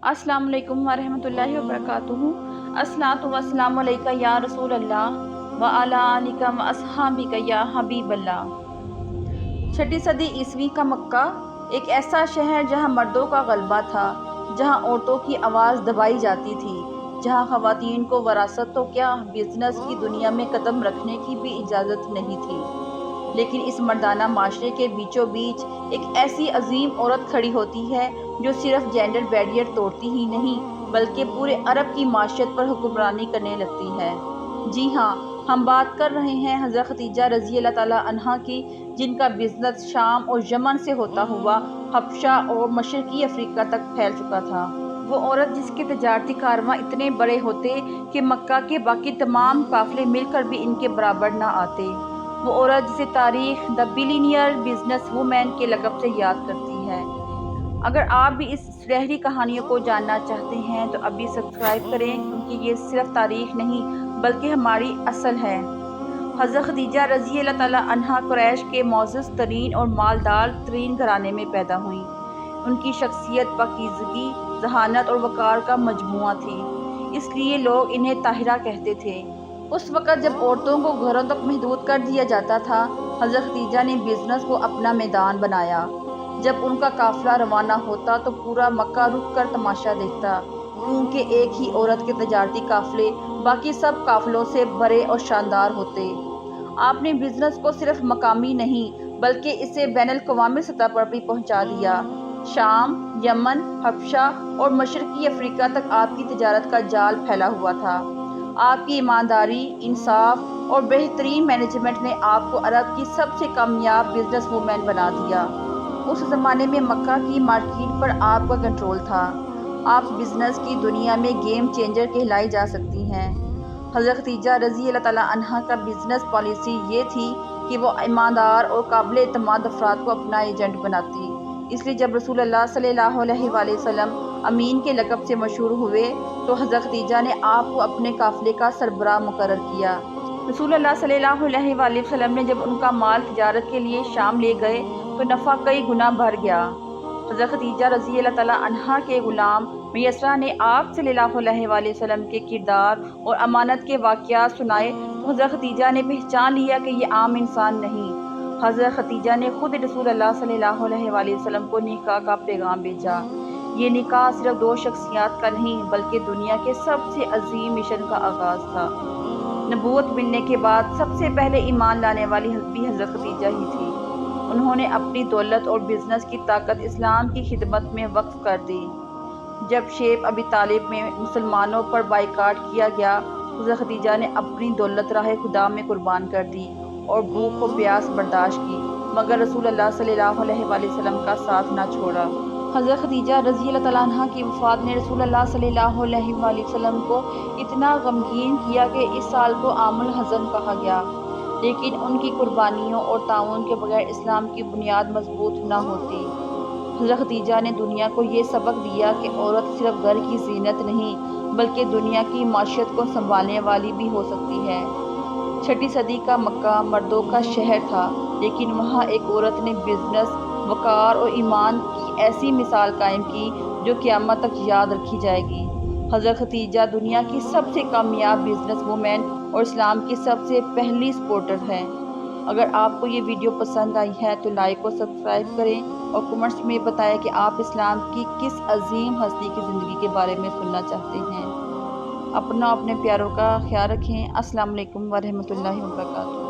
अस्सलाम वालेकुम वरहमतुल्लाहि वबरकातुहू। अस्सलातु वस्सलामु अलैका या रसूल अल्लाह व अला आलिका व अस्हाबिका या हबीब अल्लाह। छठी सदी ईस्वी का मक्का एक ऐसा शहर जहां मर्दों का गलबा था, जहां औरतों की आवाज़ दबाई जाती थी, जहां ख़वातीन को वरासत तो क्या बिजनेस की दुनिया में कदम रखने की भी इजाज़त नहीं थी। लेकिन इस मर्दाना माशरे के बीचों बीच एक ऐसी अजीम औरत खड़ी होती है जो सिर्फ जेंडर बैरियर तोड़ती ही नहीं बल्कि पूरे अरब की माशरत पर हुक्मरानी करने लगती है। जी हाँ, हम बात कर रहे हैं हज़रत खदीजा रज़ी अल्लाह ताला अन्हा की, जिनका बिजनेस शाम और यमन से होता हुआ हबशा और मशरकी अफ्रीका तक फैल चुका था। वो औरत जिसके तजारती कारवां इतने बड़े होते कि मक्का के बाकी तमाम काफिले मिलकर भी इनके बराबर न आते। वो औरत जिसे तारीख द बिलियनियर बिजनेस वुमेन के लक़ब से याद करती है। अगर आप भी इस सुनहरी कहानियों को जानना चाहते हैं तो अभी सब्सक्राइब करें, क्योंकि ये सिर्फ तारीख नहीं बल्कि हमारी असल है। हज़रत खदीजा रज़ी अल्लाह ताला अन्हा कुरैश के मोअज़्ज़ज़ तरीन और मालदार तरीन घराने में पैदा हुई। उनकी शख्सियत पाकीज़गी, ज़हानत और वक़ार का मजमुआ थी, इसलिए लोग इन्हें ताहिरा कहते थे। उस वक़्त जब औरतों को घरों तक महदूद कर दिया जाता था, हज़रत खदीजा ने बिज़नेस को अपना मैदान बनाया। जब उनका काफ़िला रवाना होता तो पूरा मक्का रुक कर तमाशा देखता, क्योंकि एक ही औरत के तजारती काफ़िले बाकी सब काफ़िलों से बड़े और शानदार होते। आपने बिज़नेस को सिर्फ मकामी नहीं बल्कि इसे बैनुल-अक़वामी सतह पर भी पहुंचा दिया। शाम, यमन, हबशा और मशरकी अफ्रीका तक आपकी तिजारत का जाल फैला हुआ था। आपकी ईमानदारी, इंसाफ और बेहतरीन मैनेजमेंट ने आपको अरब की सबसे कामयाब बिजनेस वूमेन बना दिया। उस ज़माने में मक्का की मार्केट पर आपका कंट्रोल था। आप बिजनेस की दुनिया में गेम चेंजर कहलाई जा सकती हैं। हज़रत खदीजा रज़ी अल्लाह ताला अन्हा का बिजनेस पॉलिसी ये थी कि वो ईमानदार और काबिल एतमाद अफराद को अपना एजेंट बनाती। इसलिए जब रसूलुल्लाह सल्लल्लाहु अलैहि वसल्लम अमीन के लक़ब से मशहूर हुए तो हज़रत खदीजा ने आपको अपने काफ़िले का सरबराह मुकर्रर किया। रसूलुल्लाह सल्लल्लाहु अलैहि वसल्लम ने जब उनका माल तिजारत के लिए शाम ले गए तो नफ़ा कई गुना बढ़ गया। हज़रत खदीजा रज़ी अल्लाह ताला अन्हा के ग़ुलाम मैसरा ने आप सल्लल्लाहु अलैहि वसल्लम के किरदार और अमानत के वाक़यात सुनाए तो हज़रत खदीजा ने पहचान लिया कि ये आम इंसान नहीं। हज़रत खदीजा ने खुद रसूलुल्लाह सल्लल्लाहु अलैहि वसल्लम को निकाह का पैगाम भेजा। ये निकाह सिर्फ दो शख्सियात का नहीं बल्कि दुनिया के सबसे अजीम मिशन का आगाज़ था। नबूवत मिलने के बाद सबसे पहले ईमान लाने वाली भी हज़रत खदीजा ही थी। उन्होंने अपनी दौलत और बिजनेस की ताकत इस्लाम की खिदमत में वक्फ कर दी। जब शेब अबी तालिब में मुसलमानों पर बाइकाट किया गया, हज़रत खदीजा ने अपनी दौलत राह खुदा में कुर्बान कर दी और भूख और प्यास बर्दाश्त की, मगर रसूलुल्लाह सल्लल्लाहु अलैहि वसल्लम का साथ ना छोड़ा। हज़रत खदीजा रज़ी अल्लाह ताला अन्हा की वफ़ात ने रसूलुल्लाह सल्लल्लाहु अलैहि वसल्लम को इतना गमगीन किया कि इस साल को आमुल हज़न कहा गया। लेकिन उनकी कुर्बानियों और ताउन के बगैर इस्लाम की बुनियाद मजबूत न होती। हज़रत खदीजा ने दुनिया को ये सबक दिया कि औरत सिर्फ घर की जीनत नहीं बल्कि दुनिया की माशियत को संभालने वाली भी हो सकती है। छठी सदी का मक्का मर्दों का शहर था, लेकिन वहाँ एक औरत ने बिजनेस, वक़ार और ईमान की ऐसी मिसाल कायम की जो क़यामत तक याद रखी जाएगी। हज़रत खदीजा दुनिया की सबसे कामयाब बिजनेस वूमेन और इस्लाम की सबसे पहली सपोर्टर हैं। अगर आपको ये वीडियो पसंद आई है तो लाइक और सब्सक्राइब करें और कमेंट्स में बताएं कि आप इस्लाम की किस अजीम हस्ती की ज़िंदगी के बारे में सुनना चाहते हैं। अपना अपने प्यारों का ख्याल रखें। अस्सलाम वालेकुम वरहमतुल्लाहि वबरकातुहू।